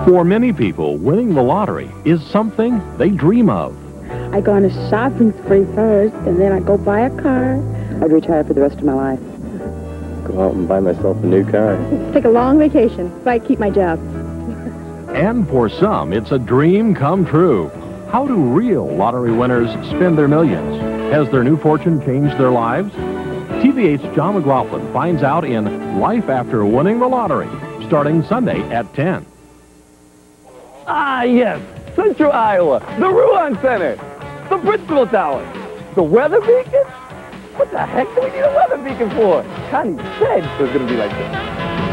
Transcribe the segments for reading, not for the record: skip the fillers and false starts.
For many people, winning the lottery is something they dream of. I go on a shopping spree first, and then I go buy a car. I'd retire for the rest of my life. Go out and buy myself a new car. Take a long vacation, so I keep my job. And for some, it's a dream come true. How do real lottery winners spend their millions? Has their new fortune changed their lives? TV8's John McLaughlin finds out in Life After Winning the Lottery, starting Sunday at 10. Ah, yes. Central Iowa. The Ruan Center. The Bristol Tower. The weather beacon? What the heck do we need a weather beacon for? Connie said it was going to be like this.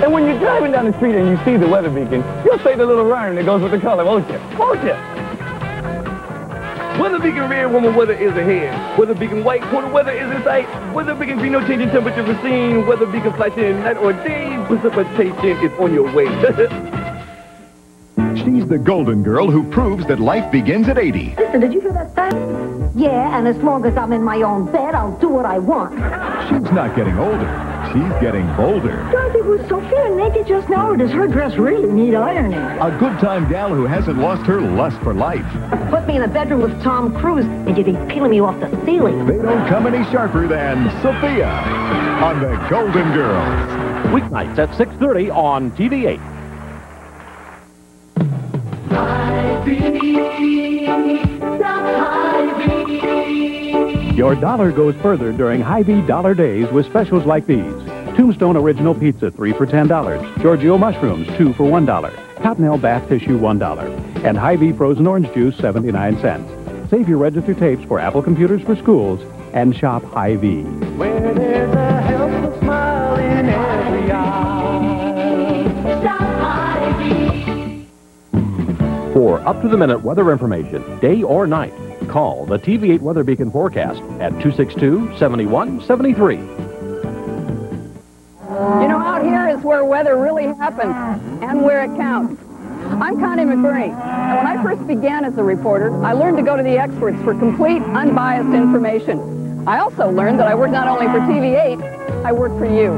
And when you're driving down the street and you see the weather beacon, you'll say the little rhyme that goes with the color, won't you? Won't you? Weather beacon red when the weather is ahead. Weather beacon white when the weather is in sight. Weather beacon green, no change in temperature for seen. Weather beacon flashing night or day. Precipitation is on your way. She's the golden girl who proves that life begins at 80. Listen, did you hear that thud? Yeah, and as long as I'm in my own bed, I'll do what I want. She's not getting older. She's getting bolder. Dorothy, was Sophia naked just now, or does her dress really need ironing? A good-time gal who hasn't lost her lust for life. Put me in the bedroom with Tom Cruise, and you'd be peeling me off the ceiling. They don't come any sharper than Sophia on The Golden Girls. Weeknights at 6:30 on TV8. Your dollar goes further during Hy-Vee Dollar Days with specials like these. Tombstone Original Pizza, 3 for $10. Giorgio Mushrooms, 2 for $1. Cottonelle Bath Tissue, $1. And Hy-Vee Frozen Orange Juice, 79 cents. Save your register tapes for Apple computers for schools and shop Hy-Vee. Where there's a helpless smile in every eye. Shop Hy-Vee. For up-to-the-minute weather information, day or night, call the TV8 Weather Beacon forecast at 262-7173. You know, out here is where weather really happens and where it counts. I'm Connie McBurney, and when I first began as a reporter, I learned to go to the experts for complete, unbiased information. I also learned that I work not only for TV8, I work for you.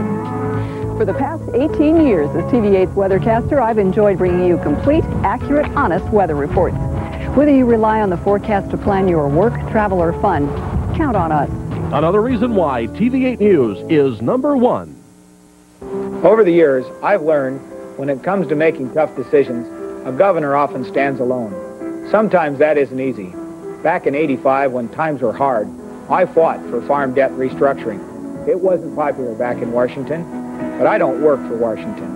For the past 18 years as TV8's weathercaster, I've enjoyed bringing you complete, accurate, honest weather reports. Whether you rely on the forecast to plan your work, travel, or fun, count on us. Another reason why TV8 News is #1. Over the years, I've learned when it comes to making tough decisions, a governor often stands alone. Sometimes that isn't easy. Back in '85, when times were hard, I fought for farm debt restructuring. It wasn't popular back in Washington, but I don't work for Washington.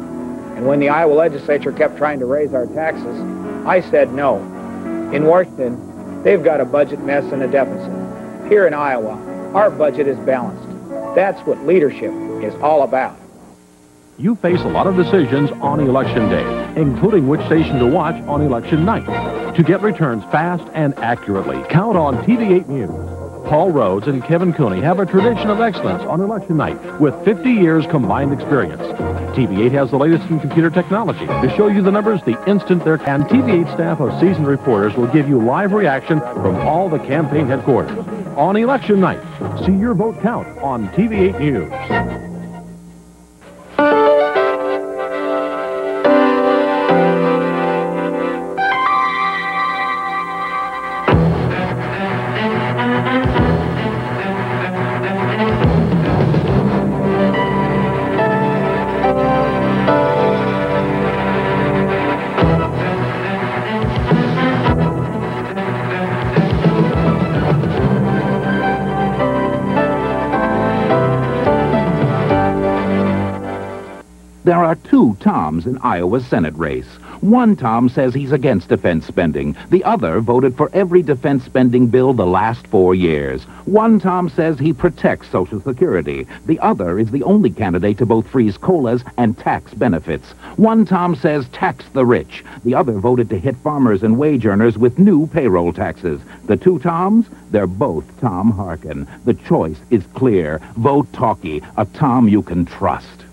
And when the Iowa legislature kept trying to raise our taxes, I said no. In Washington, they've got a budget mess and a deficit. Here in Iowa, our budget is balanced. That's what leadership is all about. You face a lot of decisions on Election Day, including which station to watch on election night. To get returns fast and accurately, count on TV8 News. Paul Rhodes and Kevin Cooney have a tradition of excellence on election night with 50 years combined experience. TV8 has the latest in computer technology to show you the numbers the instant they're... And TV8 staff of seasoned reporters will give you live reaction from all the campaign headquarters. On election night, see your vote count on TV8 News. There are two Toms in Iowa's Senate race. One Tom says he's against defense spending. The other voted for every defense spending bill the last 4 years. One Tom says he protects Social Security. The other is the only candidate to both freeze COLAs and tax benefits. One Tom says tax the rich. The other voted to hit farmers and wage earners with new payroll taxes. The two Toms? They're both Tom Harkin. The choice is clear. Vote Tauke, a Tom you can trust.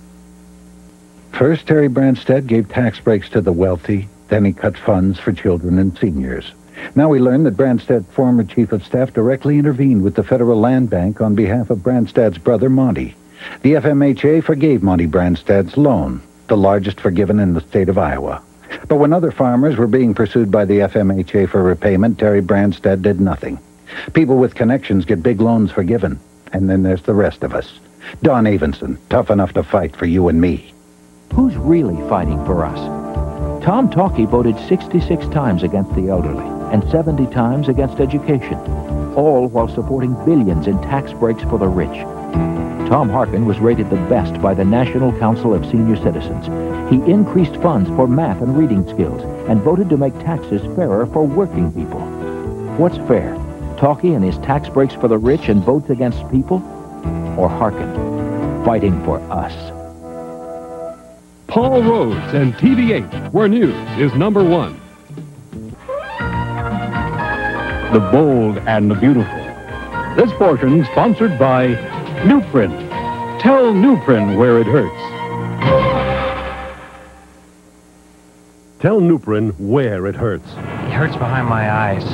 First, Terry Branstad gave tax breaks to the wealthy. Then he cut funds for children and seniors. Now we learn that Branstad's former chief of staff directly intervened with the Federal Land Bank on behalf of Branstad's brother, Monty. The FMHA forgave Monty Branstad's loan, the largest forgiven in the state of Iowa. But when other farmers were being pursued by the FMHA for repayment, Terry Branstad did nothing. People with connections get big loans forgiven. And then there's the rest of us. Don Avenson, tough enough to fight for you and me. Who's really fighting for us? Tom Tauke voted 66 times against the elderly and 70 times against education, all while supporting billions in tax breaks for the rich. Tom Harkin was rated the best by the National Council of Senior Citizens. He increased funds for math and reading skills and voted to make taxes fairer for working people. What's fair? Tauke and his tax breaks for the rich and votes against people? Or Harkin, fighting for us? Paul Rhodes and TV8, where news is #1. The bold and the beautiful. This portion sponsored by Nuprin. Tell Nuprin where it hurts. Tell Nuprin where it hurts. It hurts behind my eyes.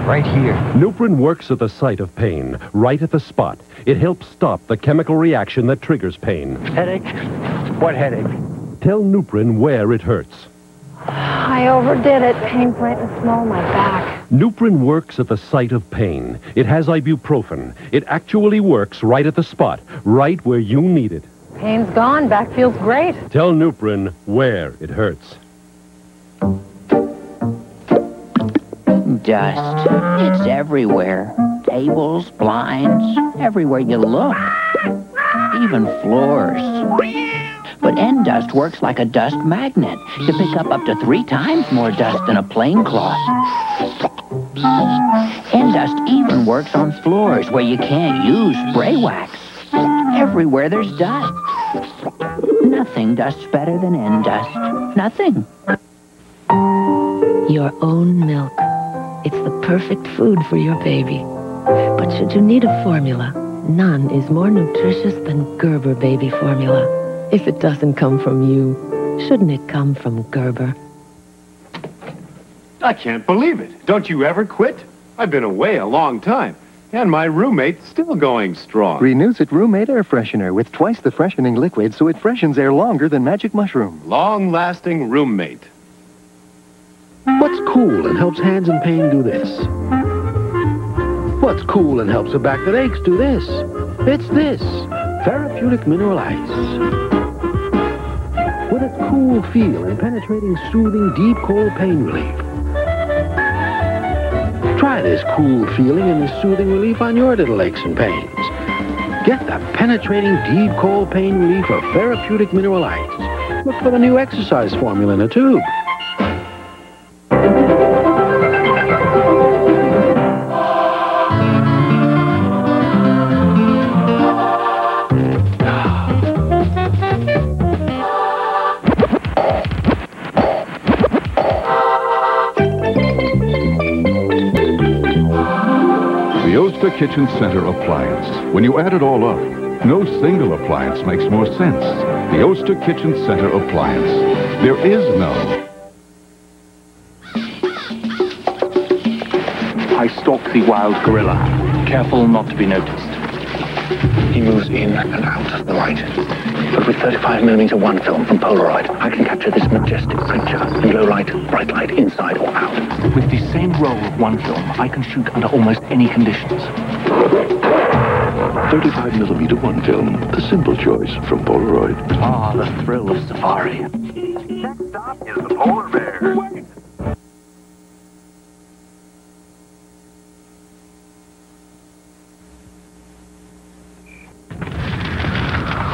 Right here. Nuprin works at the site of pain, right at the spot. It helps stop the chemical reaction that triggers pain. Headache? What headache? Tell Nuprin where it hurts. I overdid it. Pain's right in the small of my back. Nuprin works at the site of pain. It has ibuprofen. It actually works right at the spot, right where you need it. Pain's gone. Back feels great. Tell Nuprin where it hurts. Dust. It's everywhere. Tables, blinds, everywhere you look. Even floors. But Endust works like a dust magnet to pick up to 3 times more dust than a plain cloth. Endust even works on floors where you can't use spray wax. Everywhere there's dust. Nothing dusts better than Endust. Nothing. Your own milk. It's the perfect food for your baby. But should you need a formula, none is more nutritious than Gerber baby formula. If it doesn't come from you, shouldn't it come from Gerber? I can't believe it. Don't you ever quit? I've been away a long time, and my roommate's still going strong. Renuzit Roommate Air Freshener with twice the freshening liquid so it freshens air longer than Magic Mushroom. Long-lasting roommate. What's cool and helps hands in pain do this? What's cool and helps a back that aches do this? It's this. Therapeutic Mineral Ice. With its cool feel and penetrating, soothing, deep, cold pain relief. Try this cool feeling and this soothing relief on your little aches and pains. Get the penetrating, deep, cold pain relief of Therapeutic Mineral Ice. Look for the new exercise formula in a tube. The Oster Kitchen Center Appliance. When you add it all up, no single appliance makes more sense. The Oster Kitchen Center Appliance. There is no. I stalk the wild gorilla, careful not to be noticed. He moves in and out of the light. But with 35mm one film from Polaroid, I can capture this majestic creature in low light, bright light, inside or out. With the same roll of one film, I can shoot under almost any conditions. 35mm one film, the simple choice from Polaroid. Ah, the thrill of safari. Next stop is the polar bear. Wait.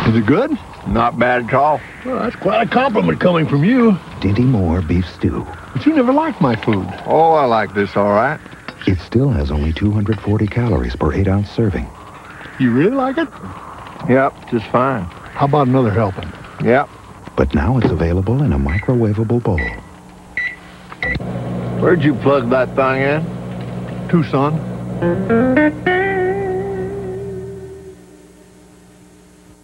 Is it good? Not bad at all. Well, that's quite a compliment coming from you. Dinty Moore beef stew. But you never liked my food. Oh, I like this all right. It still has only 240 calories per 8-ounce serving. You really like it? Yep, just fine. How about another helping? Yep. But now it's available in a microwavable bowl. Where'd you plug that thing in? Tucson.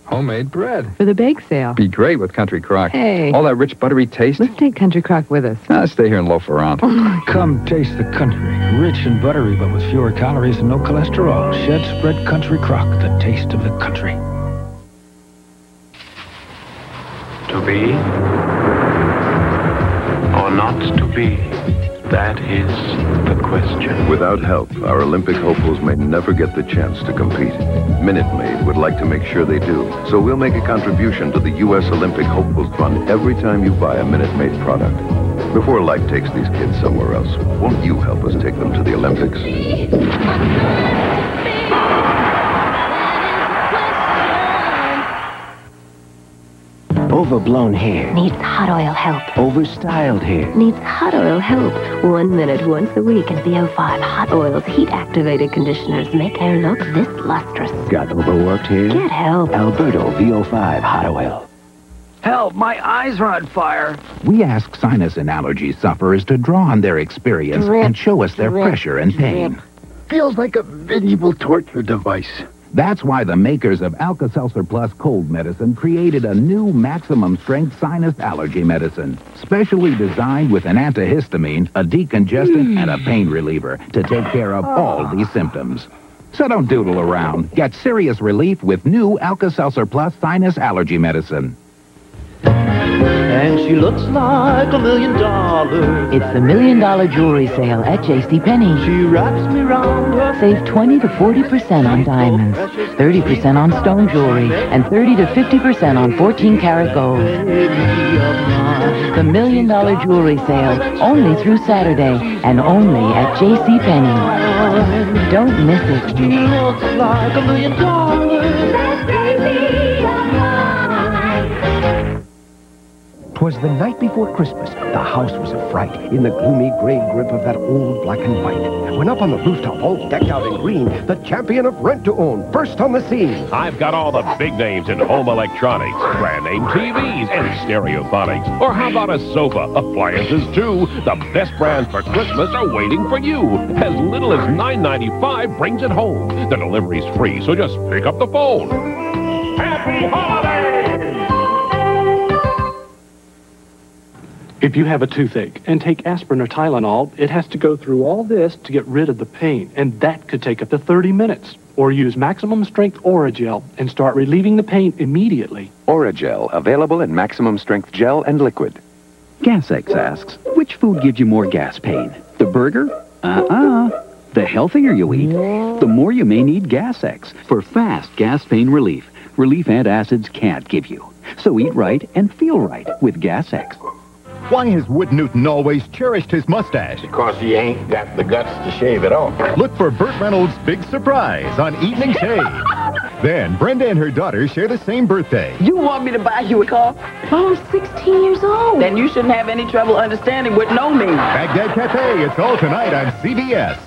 Homemade bread. For the bake sale. Be great with Country Crock. Hey. All that rich, buttery taste. Let's take Country Crock with us. Stay here and loaf around. Come taste the country. Rich and buttery, but with fewer calories and no cholesterol. Shed Spread Country Crock, the taste of the country. To be not to be? That is the question. Without help, our Olympic hopefuls may never get the chance to compete. Minute Maid would like to make sure they do, so we'll make a contribution to the U.S. Olympic Hopefuls Fund every time you buy a Minute Maid product. Before life takes these kids somewhere else, won't you help us take them to the Olympics? Overblown hair needs hot oil help. Overstyled hair Needs hot oil help. 1 minute once a week in VO5 Hot Oil's heat-activated conditioners make hair look this lustrous. got overworked hair? Get help. Alberto VO5 Hot Oil. Help, my eyes are on fire. We ask sinus and allergy sufferers to draw on their experience and show us their pressure and pain. Feels like a medieval torture device. That's why the makers of Alka-Seltzer Plus cold medicine created a new maximum-strength sinus allergy medicine, specially designed with an antihistamine, a decongestant, and a pain reliever to take care of all these symptoms. So don't doodle around. Get serious relief with new Alka-Seltzer Plus sinus allergy medicine. And she looks like $1 million. It's the $1 million jewelry sale at JCPenney. She wraps me round her. Save 20 to 40% on diamonds, 30% on stone jewelry, and 30 to 50% on 14-karat gold. The $1 million jewelry sale only through Saturday and only at JCPenney. Don't miss it. She looks like $1 million. "'Twas the night before Christmas. The house was a fright in the gloomy gray grip of that old black and white. When up on the rooftop, all decked out in green, the champion of rent-to-own burst on the scene. I've got all the big names in home electronics, brand name TVs, and stereophonics. Or how about a sofa? Appliances, too. The best brands for Christmas are waiting for you. As little as $9.95 brings it home. The delivery's free, so just pick up the phone. Happy holidays! If you have a toothache and take aspirin or Tylenol, it has to go through all this to get rid of the pain, and that could take up to 30 minutes. Or use maximum strength Oragel and start relieving the pain immediately. Oragel, available in maximum strength gel and liquid. GasX asks, which food gives you more gas pain? The burger? The healthier you eat, the more you may need GasX for fast gas pain relief. Relief antacids can't give you. So eat right and feel right with GasX. Why has Wood Newton always cherished his mustache? Because he ain't got the guts to shave it off. Look for Burt Reynolds' big surprise on Evening Shave. Then Brenda and her daughter share the same birthday. You want me to buy you a car? I'm 16 years old. Then you shouldn't have any trouble understanding what no means. Baghdad Cafe, it's all tonight on CBS.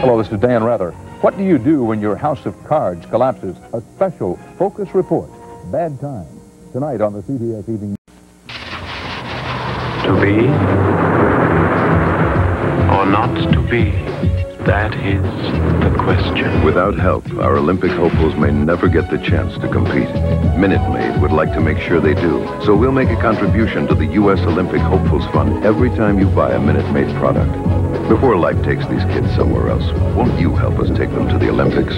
Hello, this is Dan Rather. What do you do when your house of cards collapses? A special focus report. Bad times. Tonight on the CBS Evening. To be or not to be? That is the question. Without help, our Olympic hopefuls may never get the chance to compete. Minute Maid would like to make sure they do, so we'll make a contribution to the U.S. Olympic Hopefuls Fund every time you buy a Minute Maid product. Before life takes these kids somewhere else, won't you help us take them to the Olympics?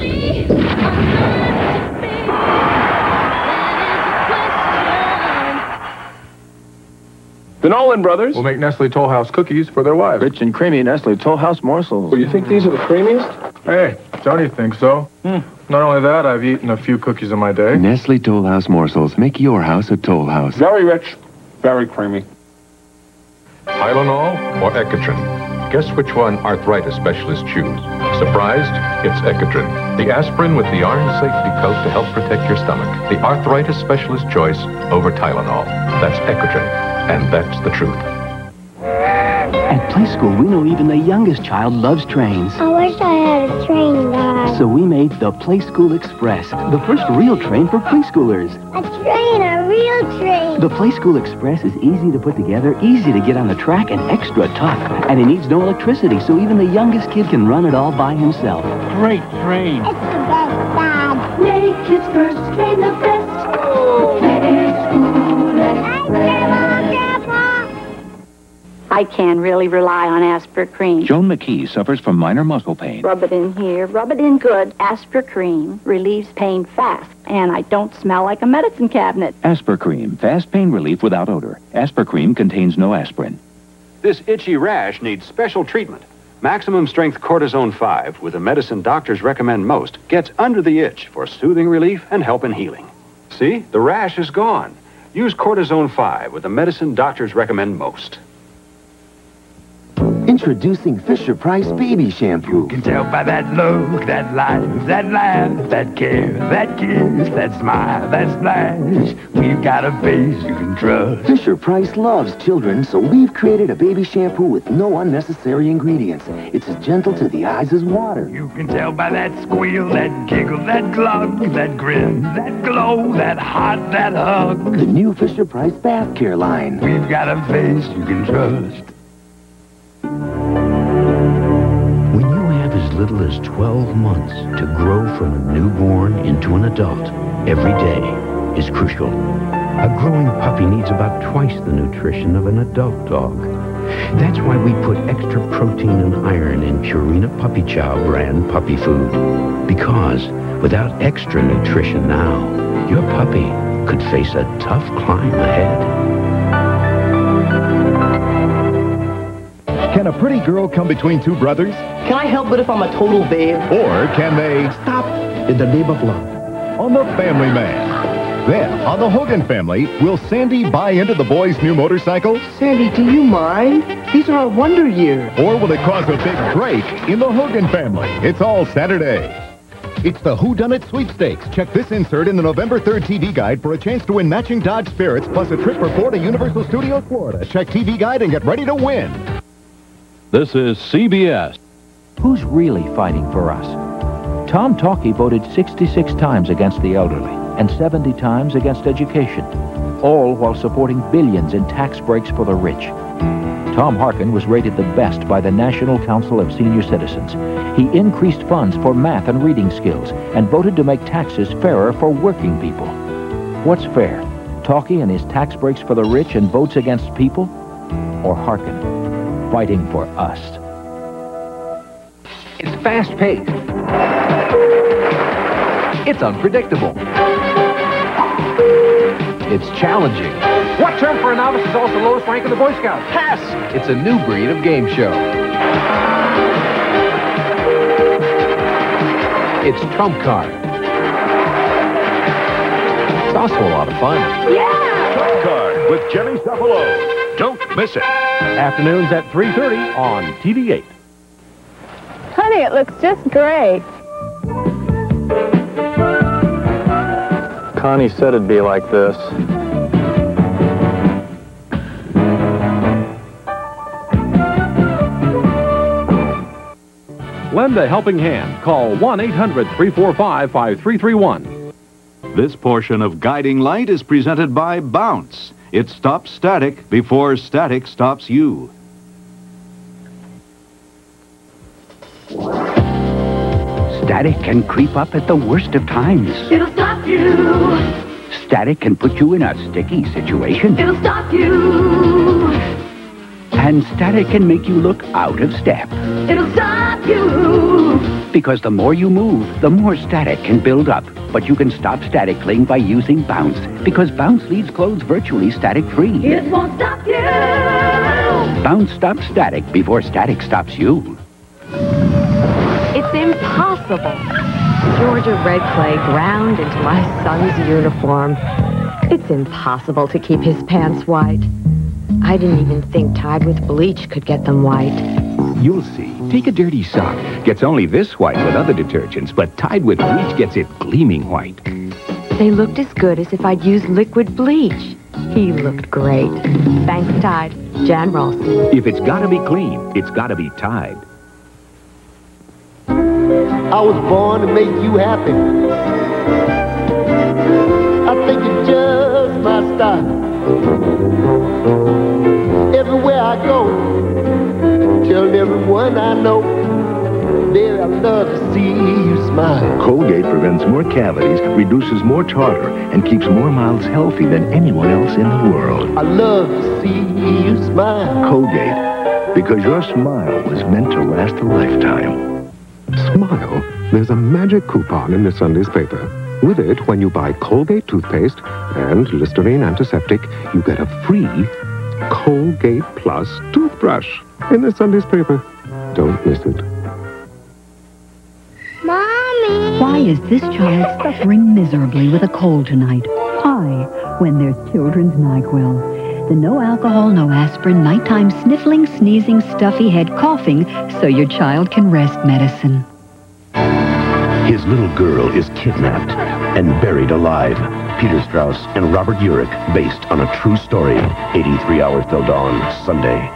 The Nolan brothers will make Nestle Toll House cookies for their wives. Rich and creamy Nestle Toll House morsels. Well, you think these are the creamiest? Hey, Johnny thinks so. Not only that, I've eaten a few cookies in my day. Nestle Toll House morsels. Make your house a Toll House. Very rich, very creamy. Tylenol or Ecotrin? Guess which one arthritis specialists choose. Surprised? It's Ecotrin. The aspirin with the iron safety coat to help protect your stomach. The arthritis specialist choice over Tylenol. That's Ecotrin. And that's the truth. At Play School, we know even the youngest child loves trains. I wish I had a train, Dad. So we made the Play School Express, the first real train for preschoolers. A train, a real train. The Play School Express is easy to put together, easy to get on the track, and extra tough. And it needs no electricity, so even the youngest kid can run it all by himself. Great train. It's the best, Dad. Make his first train the best. Play School Express. I can really rely on Asper Cream. Joan McKee suffers from minor muscle pain. Rub it in here, rub it in good. Asper Cream relieves pain fast, and I don't smell like a medicine cabinet. Asper Cream, fast pain relief without odor. Asper Cream contains no aspirin. This itchy rash needs special treatment. Maximum Strength Cortisone 5, with the medicine doctors recommend most, gets under the itch for soothing relief and help in healing. See? The rash is gone. Use Cortisone 5 with the medicine doctors recommend most. Introducing Fisher-Price Baby Shampoo. You can tell by that look, that life, that laugh, that care, that kiss, that smile, that splash. We've got a face you can trust. Fisher-Price loves children, so we've created a baby shampoo with no unnecessary ingredients. It's as gentle to the eyes as water. You can tell by that squeal, that giggle, that glug, that grin, that glow, that hot, that hug. The new Fisher-Price Bath Care line. We've got a face you can trust. When you have as little as 12 months to grow from a newborn into an adult, every day is crucial. A growing puppy needs about twice the nutrition of an adult dog. That's why we put extra protein and iron in Purina Puppy Chow brand puppy food. Because without extra nutrition now, your puppy could face a tough climb ahead. Can a pretty girl come between two brothers? Can I help it if I'm a total babe? Or can they stop in the name of love? On The Family Man. Then, on The Hogan Family, will Sandy buy into the boy's new motorcycle? Sandy, do you mind? These are our wonder years. Or will it cause a big break in the Hogan Family? It's all Saturday. It's the Whodunit Sweepstakes. Check this insert in the November 3rd TV Guide for a chance to win matching Dodge Spirits plus a trip for Florida Universal Studios, Florida. Check TV Guide and get ready to win. This is CBS. Who's really fighting for us? Tom Tauke voted 66 times against the elderly and 70 times against education, all while supporting billions in tax breaks for the rich. Tom Harkin was rated the best by the National Council of Senior Citizens. He increased funds for math and reading skills and voted to make taxes fairer for working people. What's fair? Tauke and his tax breaks for the rich and votes against people? Or Harkin fighting for us? It's fast-paced. It's unpredictable. It's challenging. What term for a novice is also lowest rank in the Boy Scouts? Pass! It's a new breed of game show. It's trump card. It's also a lot of fun. Yeah! Trump card with Jimmy Cephalo. Don't miss it. Afternoons at 3:30 on TV8. Honey, it looks just great. Connie said it'd be like this. Lend a helping hand. Call 1-800-345-5331. This portion of Guiding Light is presented by Bounce. It stops static before static stops you. Static can creep up at the worst of times. It'll stop you. Static can put you in a sticky situation. It'll stop you. And static can make you look out of step. It'll stop you. Because the more you move, the more static can build up. But you can stop static cling by using Bounce. Because Bounce leaves clothes virtually static-free. It won't stop you. Bounce stops static before static stops you. It's impossible. Georgia red clay ground into my son's uniform. It's impossible to keep his pants white. I didn't even think tied with bleach could get them white. You'll see. Take a dirty sock. Gets only this white with other detergents, but tied with bleach gets it gleaming white. They looked as good as if I'd used liquid bleach. He looked great. Thanks, Tide. Jan Ralston. If it's gotta be clean, it's gotta be Tide. I was born to make you happy. I think it's just my style. Everywhere I go, tell everyone I know, baby, I love to see you smile. Colgate prevents more cavities, reduces more tartar, and keeps more mouths healthy than anyone else in the world. I love to see you smile. Colgate, because your smile was meant to last a lifetime. Smile. There's a magic coupon in this Sunday's paper. With it, when you buy Colgate toothpaste and Listerine antiseptic, you get a free Colgate Plus toothbrush in this Sunday's paper. Don't miss it. Mommy! Why is this child suffering miserably with a cold tonight? Why, when there's children's NyQuil? The no alcohol, no aspirin, nighttime sniffling, sneezing, stuffy head coughing, so your child can rest medicine. His little girl is kidnapped and buried alive. Peter Strauss and Robert Urich, based on a true story. 83 Hours Till Dawn, Sunday.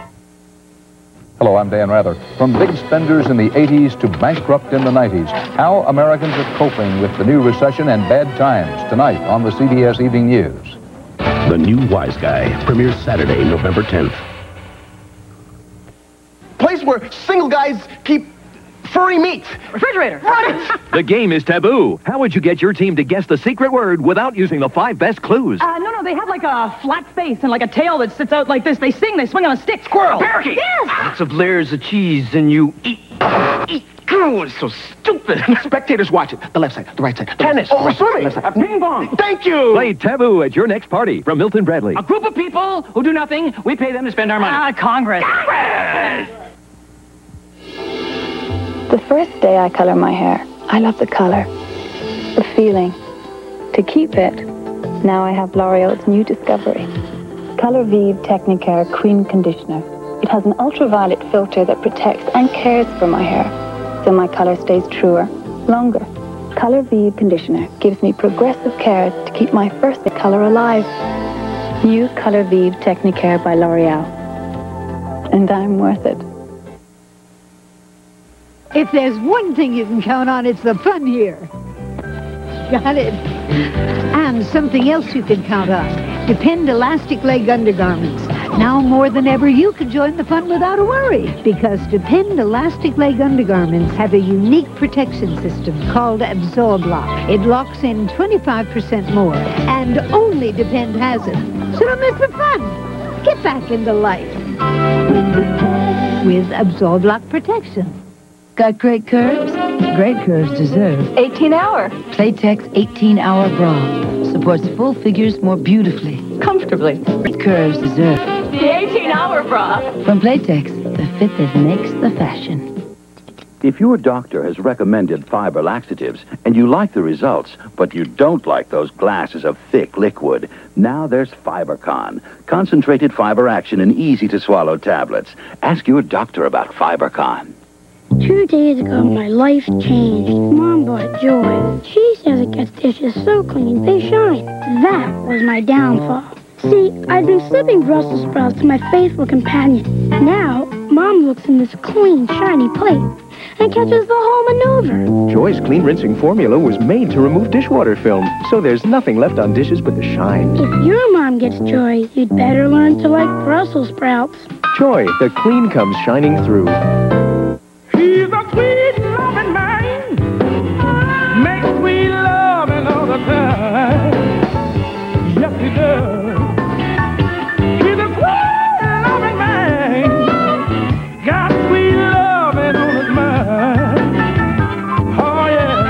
Hello, I'm Dan Rather. From big spenders in the 80s to bankrupt in the 90s, how Americans are coping with the new recession and bad times. Tonight on the CBS Evening News. The New Wise Guy premieres Saturday, November 10th. Place where single guys keep furry meat. Refrigerator. Right. The game is taboo. How would you get your team to guess the secret word without using the 5 best clues? No, they have like a flat face and like a tail that sits out like this. They sing, they swing on a stick. Squirrel. Parakeet. Yes. Lots of layers of cheese and you eat. Oh, it's so stupid. Spectators watch it. The left side, the right side. Tennis. Oh, swimming. Left side. Ping pong. Thank you. Play Taboo at your next party from Milton Bradley. A group of people who do nothing. We pay them to spend our money. Congress. The first day I color my hair, I love the color, the feeling. To keep it, now I have L'Oreal's new discovery, Color Vive Technicare Cream Conditioner. It has an ultraviolet filter that protects and cares for my hair, so my color stays truer, longer. Color Vive Conditioner gives me progressive care to keep my first day color alive. New Color Vive Technicare by L'Oreal. And I'm worth it. If there's one thing you can count on, it's the fun here. Got it. And something else you can count on. Depend Elastic Leg Undergarments. Now more than ever, you can join the fun without a worry. Because Depend Elastic Leg Undergarments have a unique protection system called Absorb Lock. It locks in 25% more. And only Depend has it. So don't miss the fun. Get back into life. With Absorb Lock protection. Got great curves? Great curves deserve 18-hour. Playtex 18-hour bra. Supports full figures more beautifully. Comfortably. Great curves deserve The 18-hour bra. From Playtex, the fit that makes the fashion. If your doctor has recommended fiber laxatives and you like the results, but you don't like those glasses of thick liquid, now there's FiberCon. Concentrated fiber action in easy-to-swallow tablets. Ask your doctor about FiberCon. 2 days ago, my life changed. Mom bought Joy. She says it gets dishes so clean, they shine. That was my downfall. See, I've been slipping Brussels sprouts to my faithful companion. Now, Mom looks in this clean, shiny plate and catches the whole maneuver. Joy's clean rinsing formula was made to remove dishwater film, so there's nothing left on dishes but the shine. If your mom gets Joy, you'd better learn to like Brussels sprouts. Joy, the clean comes shining through. He's a sweet loving man, makes sweet loving all the time. Yes, he does. He's a sweet loving man, got sweet loving on his mind. Oh yeah,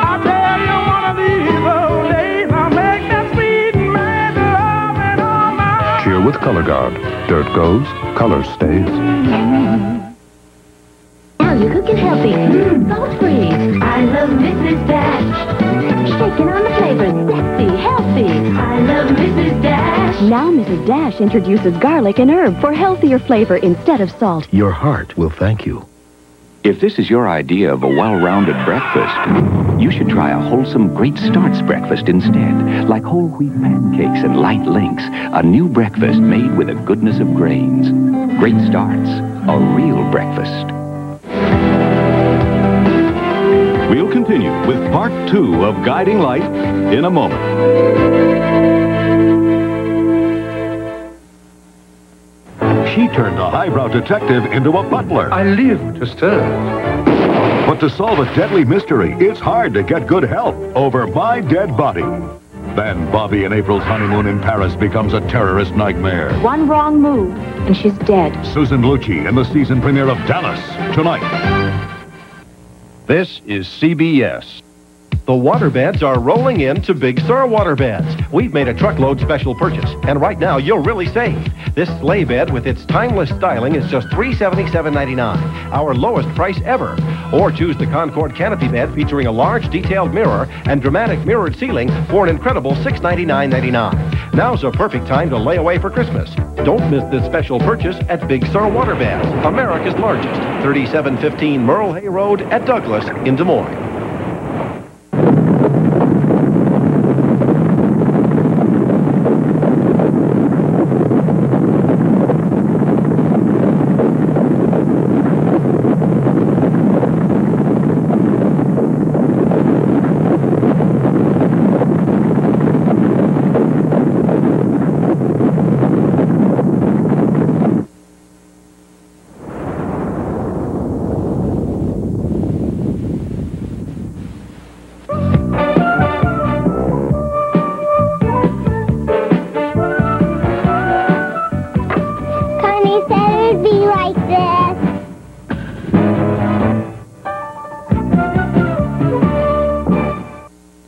I tell you one of these old days I'll make that sweet man loving all my. Cheer with Color Guard. Dirt goes, color stays. You're cooking healthy, salt-free. I love Mrs. Dash. Shaking on the flavors, sexy, healthy. I love Mrs. Dash. Now Mrs. Dash introduces garlic and herb for healthier flavor instead of salt. Your heart will thank you. If this is your idea of a well-rounded breakfast, you should try a wholesome Great Starts breakfast instead. Like whole wheat pancakes and light links, a new breakfast made with a goodness of grains. Great Starts, a real breakfast. We'll continue with part 2 of Guiding Light in a moment. She turned the highbrow detective into a butler. I live to serve. But to solve a deadly mystery, it's hard to get good help over My Dead Body. Then Bobby and April's honeymoon in Paris becomes a terrorist nightmare. One wrong move, and she's dead. Susan Lucci in the season premiere of Dallas tonight. This is CBS. The waterbeds are rolling in to Big Sur waterbeds. We've made a truckload special purchase, and right now you'll really save. This sleigh bed with its timeless styling is just $377.99, our lowest price ever. Or choose the Concord canopy bed featuring a large detailed mirror and dramatic mirrored ceiling for an incredible $699.99. Now's a perfect time to lay away for Christmas. Don't miss this special purchase at Big Sur Waterbeds, America's largest, 3715 Merle Hay Road at Douglas in Des Moines.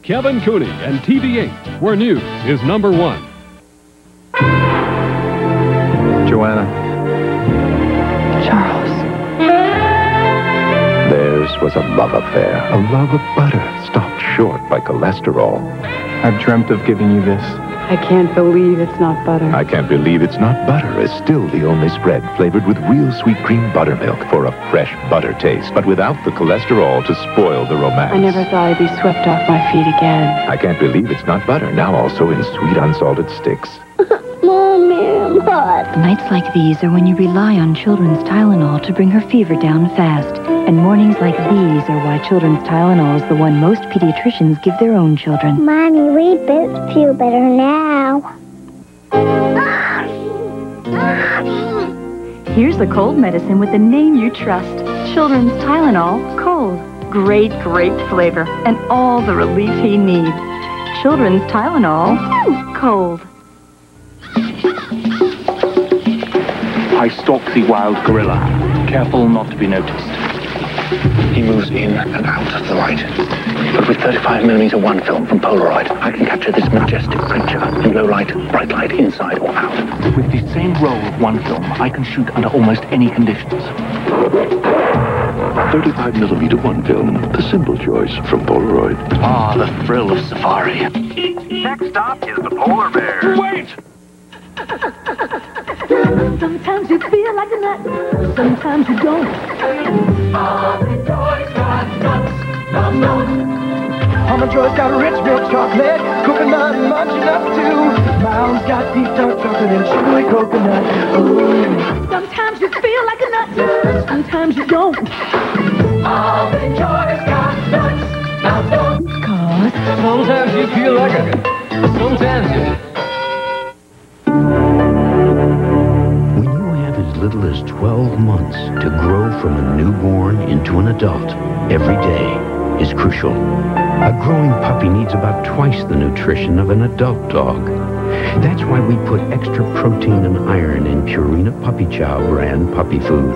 Kevin Cooney and TV8, where news is number 1. Joanna. Charles. Theirs was a love affair. A love of butter, stopped short by cholesterol. I've dreamt of giving you this. I can't believe it's not butter. I Can't Believe It's Not Butter is still the only spread flavored with real sweet cream buttermilk for a fresh butter taste, but without the cholesterol to spoil the romance. I never thought I'd be swept off my feet again. I Can't Believe It's Not Butter, now also in sweet unsalted sticks. Mommy, I'm hot. Nights like these are when you rely on children's Tylenol to bring her fever down fast. And mornings like these are why children's Tylenol is the one most pediatricians give their own children. Mommy, we both feel better now. Here's the cold medicine with the name you trust. Children's Tylenol Cold. Great grape flavor and all the relief he needs. Children's Tylenol Cold. I stalk the wild gorilla, careful not to be noticed. He moves in and out of the light. But with 35mm one film from Polaroid, I can capture this majestic creature in low light, bright light, inside or out. With the same roll of one film, I can shoot under almost any conditions. 35mm one film, the simple choice from Polaroid. Ah, the thrill of safari. Next stop is the polar bear. Wait! Sometimes you feel like a nut, sometimes you don't. All the joys got nuts, nuts. Almond Joy's got rich milk chocolate, coconut much enough too. Mounds got deep dark chocolate and sugary coconut. Ooh. Sometimes you feel like a nut, sometimes you don't. All the joys got nuts, nuts. Cause sometimes you feel like a nut, sometimes you. As little as 12 months to grow from a newborn into an adult every day is crucial. A growing puppy needs about twice the nutrition of an adult dog. That's why we put extra protein and iron in Purina Puppy Chow brand puppy food.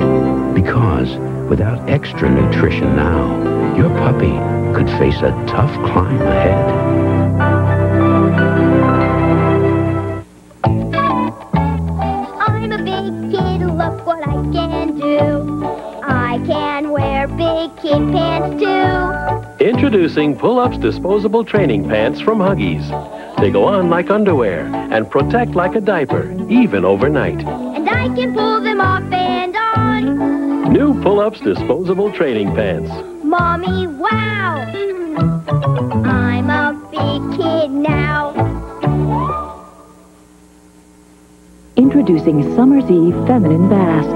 Because without extra nutrition now, your puppy could face a tough climb ahead. Look what I can do. I can wear big kid pants too. Introducing Pull-Ups Disposable Training Pants from Huggies. They go on like underwear and protect like a diaper, even overnight. And I can pull them off and on. New Pull-Ups Disposable Training Pants. Mommy, wow! I'm a big kid now. Introducing Summer's Eve Feminine Bath.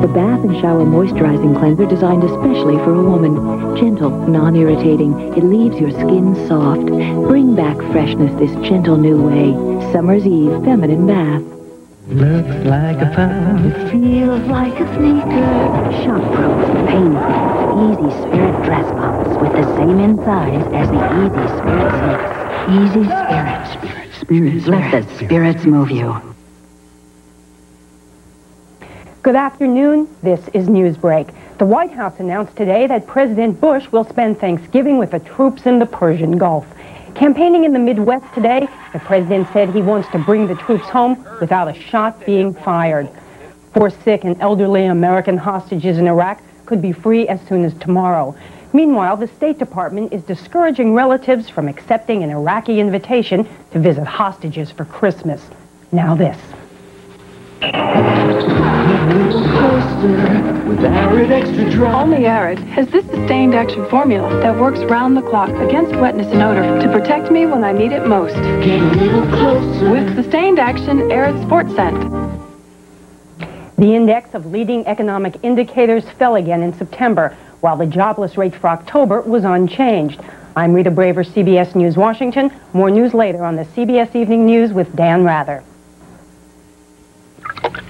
The bath and shower moisturizing cleanser designed especially for a woman. Gentle, non-irritating. It leaves your skin soft. Bring back freshness this gentle new way. Summer's Eve Feminine Bath. Looks like a pump. Feels like a sneaker. Shock-proof, pain-proof, Easy Spirit dress pumps with the same inside as the Easy Spirit sneakers. Easy Spirit. Let the spirits move you. Good afternoon. This is Newsbreak. The White House announced today that President Bush will spend Thanksgiving with the troops in the Persian Gulf. Campaigning in the Midwest today, the president said he wants to bring the troops home without a shot being fired. 4 sick and elderly American hostages in Iraq could be free as soon as tomorrow. Meanwhile, the State Department is discouraging relatives from accepting an Iraqi invitation to visit hostages for Christmas. Now this. With Arid Extra Dry. Only Arid has this sustained action formula that works round the clock against wetness and odor to protect me when I need it most. Get a little closer. With sustained action Arid Sport Scent. The index of leading economic indicators fell again in September, while the jobless rate for October was unchanged. I'm Rita Braver, CBS News, Washington. More news later on the CBS Evening News with Dan Rather.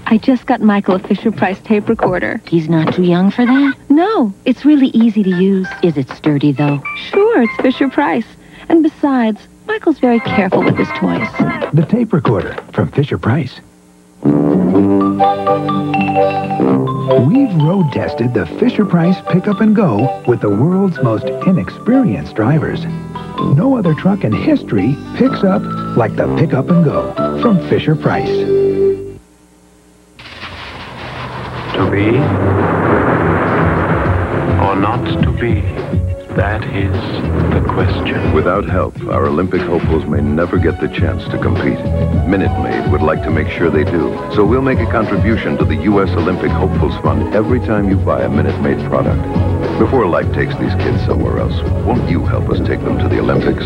I just got Michael a Fisher-Price tape recorder. He's not too young for that? No, it's really easy to use. Is it sturdy, though? Sure, it's Fisher-Price. And besides, Michael's very careful with his toys. The tape recorder from Fisher-Price. We've road tested the Fisher-Price Pick-Up and Go with the world's most inexperienced drivers. No other truck in history picks up like the Pick-Up and Go from Fisher-Price. To be or not to be, that is the question. Without help, our Olympic hopefuls may never get the chance to compete. Minute Maid would like to make sure they do, so we'll make a contribution to the U.S. Olympic Hopefuls Fund every time you buy a Minute Maid product. Before life takes these kids somewhere else, won't you help us take them to the Olympics?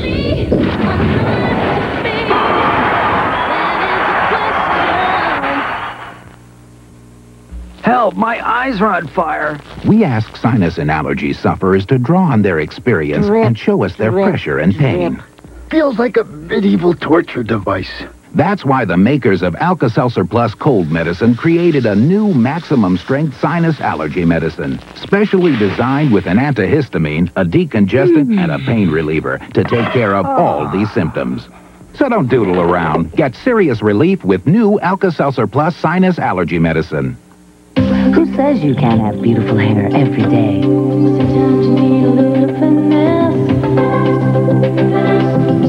Help, my eyes are on fire. We ask sinus and allergy sufferers to draw on their experience and show us their pressure and pain. Feels like a medieval torture device. That's why the makers of Alka-Seltzer Plus cold medicine created a new maximum-strength sinus allergy medicine, specially designed with an antihistamine, a decongestant, and a pain reliever to take care of all these symptoms. So don't doodle around. Get serious relief with new Alka-Seltzer Plus sinus allergy medicine. Who says you can't have beautiful hair every day? Sometimes you need a little finesse.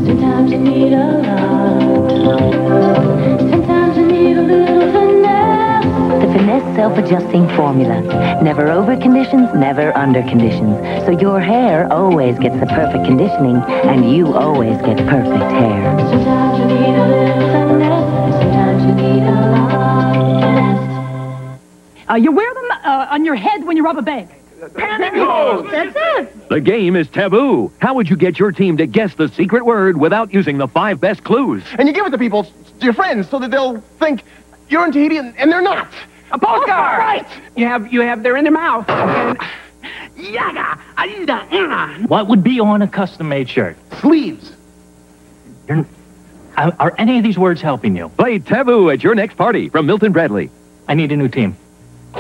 Sometimes you need a lot. Sometimes you need a little finesse. The Finesse self-adjusting formula. Never over conditions, never under conditions. So your hair always gets the perfect conditioning, and you always get perfect hair. Sometimes you need a little finesse. Sometimes you need a lot. You wear them on your head when you rob a bank. Pantyhose! That's it. The game is taboo. How would you get your team to guess the secret word without using the 5 best clues? And you give it to people, to your friends, so that they'll think you're in Tahiti and they're not. A postcard! Right! They're in their mouth. What would be on a custom-made shirt? Sleeves. Are any of these words helping you? Play Taboo at your next party from Milton Bradley. I need a new team.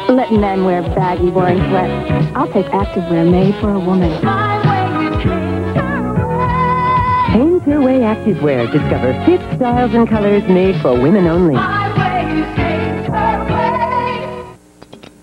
Let men wear baggy, boring sweats. I'll take activewear made for a woman. Hanes Her Way Activewear. Discover 5 styles and colors made for women only.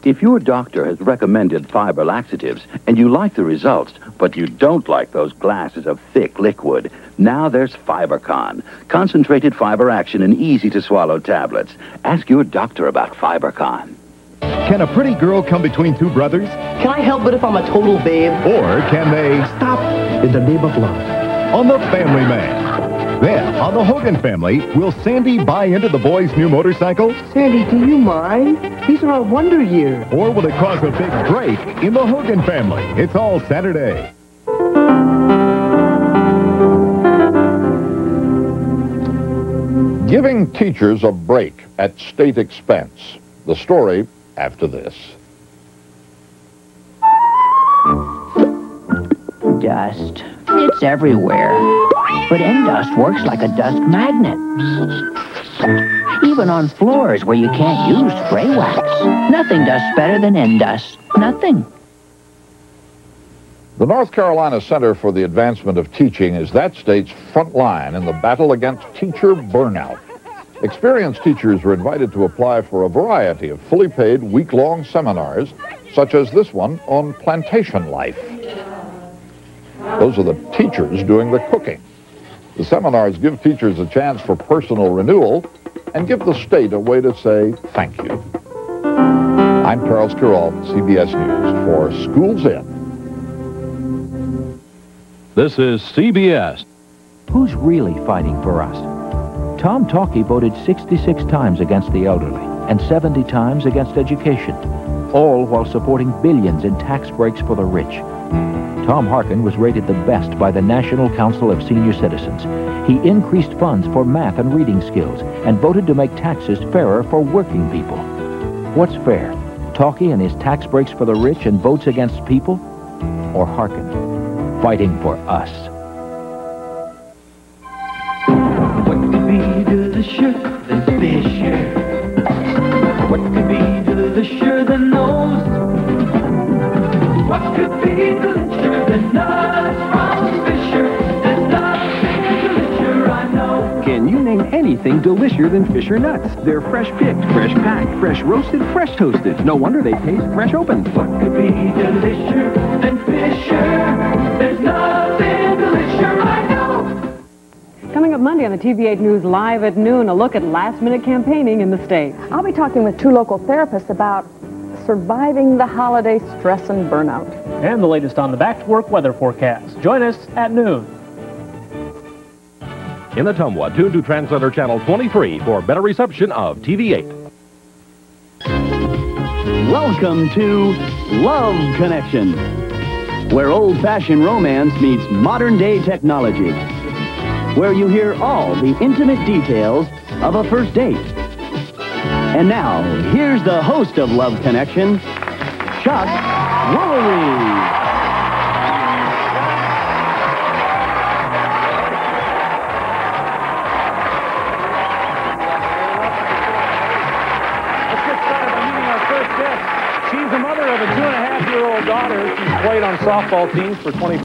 If your doctor has recommended fiber laxatives and you like the results, but you don't like those glasses of thick liquid, now there's FiberCon. Concentrated fiber action in easy-to-swallow tablets. Ask your doctor about FiberCon. Can a pretty girl come between 2 brothers? Can I help it if I'm a total babe? Or can they stop in the name of love? On The Family Man. Then, on The Hogan Family, will Sandy buy into the boy's new motorcycle? Sandy, do you mind? These are our wonder years. Or will it cause a big break in the Hogan family? It's all Saturday. Giving teachers a break at state expense. The story after this. Dust. It's everywhere. But Endust works like a dust magnet. Even on floors where you can't use spray wax. Nothing dusts better than Endust. Nothing. The North Carolina Center for the Advancement of Teaching is that state's front line in the battle against teacher burnout. Experienced teachers are invited to apply for a variety of fully paid week-long seminars, such as this one on plantation life. Those are the teachers doing the cooking. The seminars give teachers a chance for personal renewal and give the state a way to say thank you. I'm Charles Carroll, CBS News for Schools In. This is CBS. Who's really fighting for us? Tom Tauke voted 66 times against the elderly and 70 times against education, all while supporting billions in tax breaks for the rich. Tom Harkin was rated the best by the National Council of Senior Citizens. He increased funds for math and reading skills and voted to make taxes fairer for working people. What's fair? Tauke and his tax breaks for the rich and votes against people? Or Harkin, fighting for us? What could be delicious than Fisher? What could be delicious than those? What could be delicious than nuts from Fisher? There's nothing delicious I know. Can you name anything delicious than Fisher nuts? They're fresh picked, fresh packed, fresh roasted, fresh toasted. No wonder they taste fresh opened. What could be delicious than Fisher? There's nothing delicious I know. Coming up Monday on the TV8 News Live at noon, a look at last-minute campaigning in the States. I'll be talking with two local therapists about surviving the holiday stress and burnout. And the latest on the back-to-work weather forecast. Join us at noon. In the Tumwa, tune to Translator Channel 23 for better reception of TV8. Welcome to Love Connection, where old-fashioned romance meets modern-day technology, where you hear all the intimate details of a first date. And now, here's the host of Love Connection, Chuck Woolery. Let's get started by meeting our first guest. She's the mother of a 2.5-year-old daughter. She's played on softball teams for 20